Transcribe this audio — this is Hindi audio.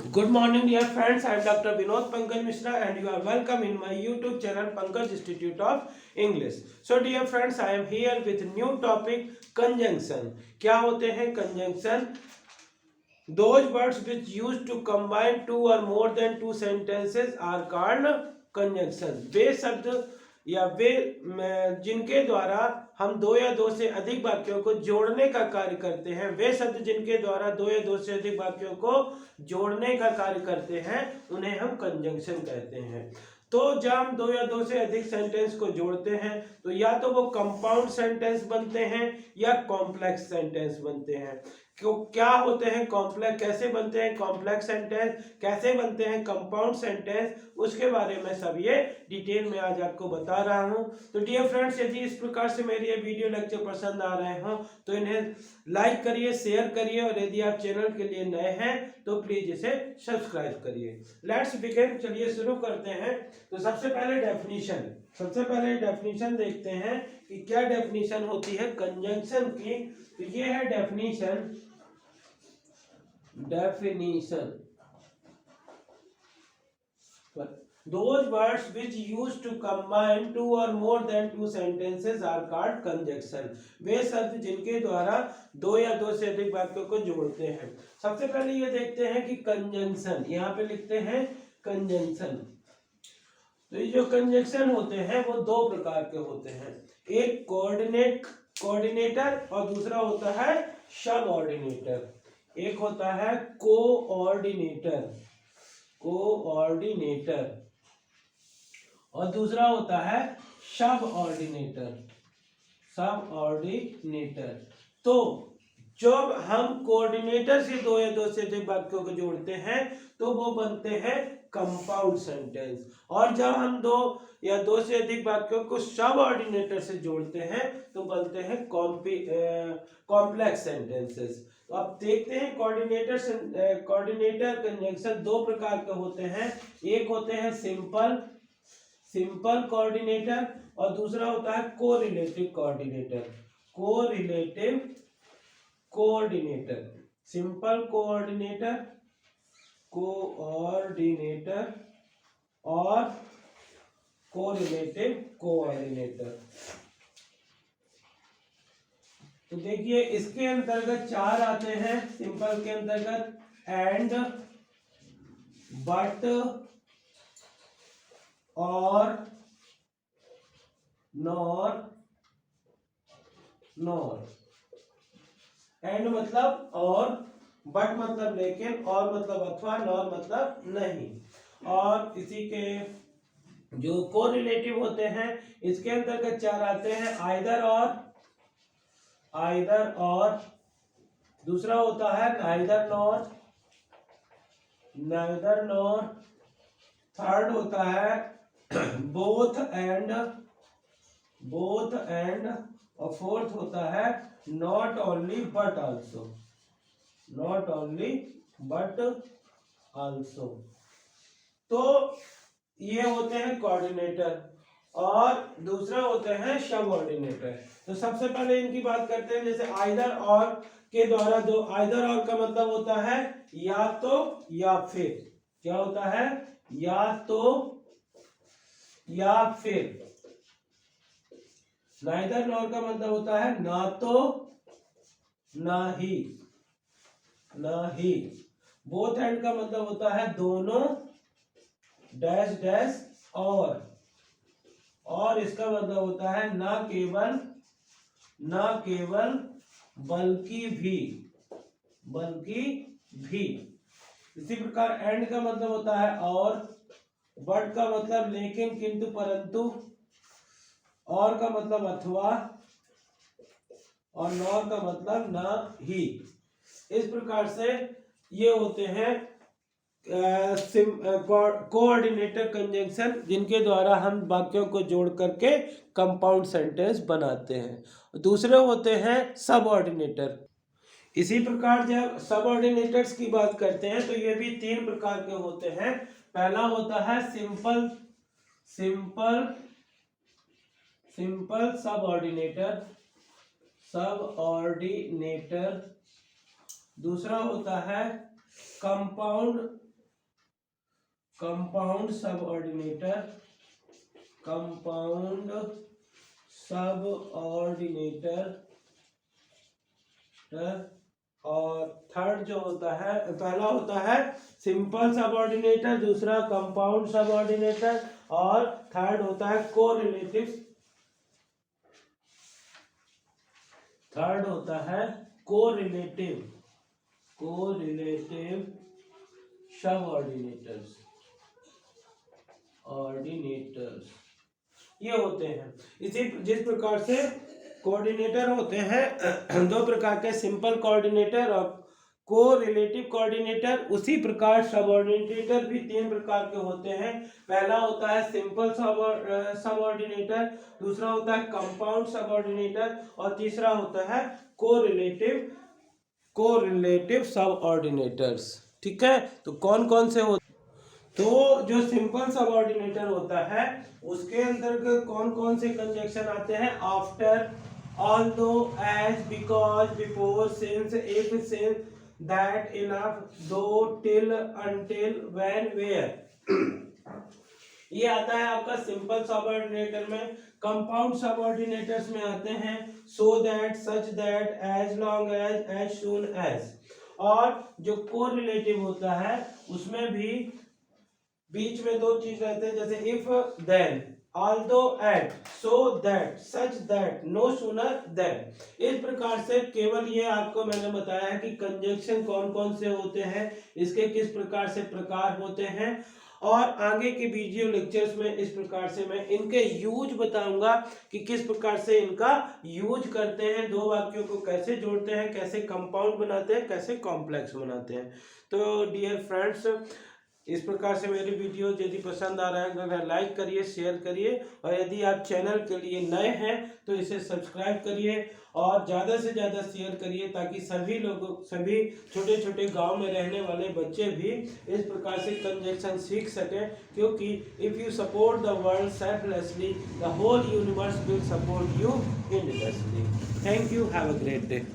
Good morning, dear friends. I am Dr. Vinod Pankaj Mishra, and you are welcome in my YouTube channel Pankaj Institute of English. So, dear friends, I am here with new topic conjunction. क्या होते हैं conjunction? Those words which used to combine two or more than two sentences are called conjunction. वे शब्द या वे जिनके द्वारा हम दो या दो से अधिक वाक्यों को जोड़ने का कार्य करते हैं, वे शब्द जिनके द्वारा दो या दो से अधिक वाक्यों को जोड़ने का कार्य करते हैं, उन्हें हम कंजंक्शन कहते हैं। तो जब हम दो या दो से अधिक सेंटेंस को जोड़ते हैं तो या तो वो कंपाउंड सेंटेंस बनते हैं या कॉम्प्लेक्स सेंटेंस बनते हैं। क्यों क्या होते हैं कॉम्प्लेक्स, कैसे बनते हैं कॉम्प्लेक्स सेंटेंस, कैसे बनते हैं कंपाउंड सेंटेंस, उसके बारे में सब ये डिटेल में आज आपको बता रहा हूं। तो डियर फ्रेंड्स, यदि इस प्रकार से मेरे ये वीडियो लेक्चर पसंद आ रहे हो तो इन्हें लाइक करिए, शेयर करिए, और यदि आप चैनल के लिए नए हैं तो प्लीज इसे सब्सक्राइब करिए। लेट्स बिगिन, चलिए शुरू करते हैं। तो सबसे पहले डेफिनेशन देखते हैं कि क्या डेफिनेशन होती है कंजंक्शन की। तो ये है definition those words which used to combine two or more than two sentences are called conjunction। वे शब्द जिनके द्वारा दो या दो से अधिक वाक्यों को जोड़ते हैं। सबसे पहले ये देखते हैं कि कंजंक्शन, यहाँ पे लिखते हैं कंजंक्शन। तो ये जो कंजंक्शन होते हैं वो दो प्रकार के होते हैं, एक कोऑर्डिनेटर और दूसरा होता है सबऑर्डिनेटर। एक होता है कोऑर्डिनेटर और दूसरा होता है सबऑर्डिनेटर। तो जब हम कोऑर्डिनेटर से दो या दो से अधिक वाक्यों को जोड़ते हैं तो वो बनते हैं कंपाउंड सेंटेंस, और जब हम दो या दो से अधिक वाक्यों को सबऑर्डिनेटर से जोड़ते हैं तो बनते हैं कॉम्प्लेक्स सेंटेंसेस। तो अब देखते हैं कोऑर्डिनेटर कंजंक्शन दो प्रकार के होते हैं। एक होते हैं सिंपल कोऑर्डिनेटर और दूसरा होता है कोरिलेटिव कोऑर्डिनेटर। सिंपल कोऑर्डिनेटर और कोरिलेटिव कोऑर्डिनेटर। तो देखिए इसके अंतर्गत चार आते हैं। सिंपल के अंतर्गत एंड, बट, और, नॉर। एंड मतलब और, बट मतलब लेकिन, और मतलब अथवा, नॉर मतलब नहीं। और इसी के जो कोरिलेटिव होते हैं इसके अंतर्गत चार आते हैं, आइदर और, दूसरा होता है नाइदर नॉर, थर्ड होता है बोथ एंड, और फोर्थ होता है नॉट ओनली बट आल्सो। तो ये होते हैं कोऑर्डिनेटर और दूसरा होते हैं सबऑर्डिनेटर। तो सबसे पहले इनकी बात करते हैं। जैसे आइदर और के द्वारा, जो आइदर और का मतलब होता है या तो या फिर। क्या होता है? या तो या फिर। नाइदर नॉर का मतलब होता है ना तो ना ही। बोथ एंड का मतलब होता है दोनों, डैश डैश और इसका मतलब होता है ना केवल बल्कि भी। इसी प्रकार एंड का मतलब होता है और, बट का मतलब लेकिन, किंतु, परंतु, और का मतलब अथवा, और नॉर का मतलब ना ही। इस प्रकार से ये होते हैं कोऑर्डिनेटर कंजंक्शन, जिनके द्वारा हम वाक्यों को जोड़ करके कंपाउंड सेंटेंस बनाते हैं। दूसरे होते हैं सबऑर्डिनेटर। इसी प्रकार जब सबऑर्डिनेटर्स की बात करते हैं तो ये भी तीन प्रकार के होते हैं। पहला होता है सिंपल सबऑर्डिनेटर। दूसरा होता है कंपाउंड कंपाउंड सबऑर्डिनेटर, कंपाउंड सबऑर्डिनेटर, और थर्ड जो होता है, पहला होता है सिंपल सबऑर्डिनेटर, दूसरा कंपाउंड सबऑर्डिनेटर, और थर्ड होता है कोरिलेटिव, थर्ड होता है कोरिलेटिव सबऑर्डिनेटर्स, ये होते हैं। इसी जिस प्रकार से कोऑर्डिनेटर होते हैं दो प्रकार के, सिंपल कोऑर्डिनेटर और कोरिलेटिव कोऑर्डिनेटर, उसी प्रकार सबऑर्डिनेटर भी तीन प्रकार के होते हैं। पहला होता है सिंपल सबऑर्डिनेटर, दूसरा होता है कंपाउंड सबऑर्डिनेटर, और तीसरा होता है कोरिलेटिव सबऑर्डिनेटर्स। ठीक है, तो कौन कौन से होते, तो जो सिंपल सबऑर्डिनेटर होता है उसके अंतर्गत कौन कौन से कंजक्शन आते हैं? After, although, as, because, before, since, if, since, that, enough, though, till, until, when, where. ये आता है आपका सिंपल सबऑर्डिनेटर में। कंपाउंड सबऑर्डिनेटर्स में आते हैं so that, such that, as long as soon as. और जो कोरिलेटिव होता है उसमें भी बीच में दो चीज रहते हैं, जैसे if, then, although, at, so that, such that, no sooner than. इस प्रकार से केवल ये आपको मैंने बताया है कि कंजक्शन कौन कौन से होते हैं, इसके किस प्रकार से प्रकार होते हैं, और आगे के वीडियो लेक्चर्स में इस प्रकार से मैं इनके यूज बताऊंगा कि किस प्रकार से इनका यूज करते हैं, दो वाक्यों को कैसे जोड़ते हैं, कैसे कंपाउंड बनाते हैं, कैसे कॉम्प्लेक्स बनाते हैं। तो डियर फ्रेंड्स, इस प्रकार से मेरी वीडियो यदि पसंद आ रहा है तो लाइक करिए, शेयर करिए, और यदि आप चैनल के लिए नए हैं तो इसे सब्सक्राइब करिए और ज़्यादा से ज़्यादा शेयर करिए, ताकि सभी लोगों, सभी छोटे छोटे गांव में रहने वाले बच्चे भी इस प्रकार से कंजक्शन सीख सकें, क्योंकि if you support the world selflessly, the whole universe will support you endlessly. Thank you, have a great day.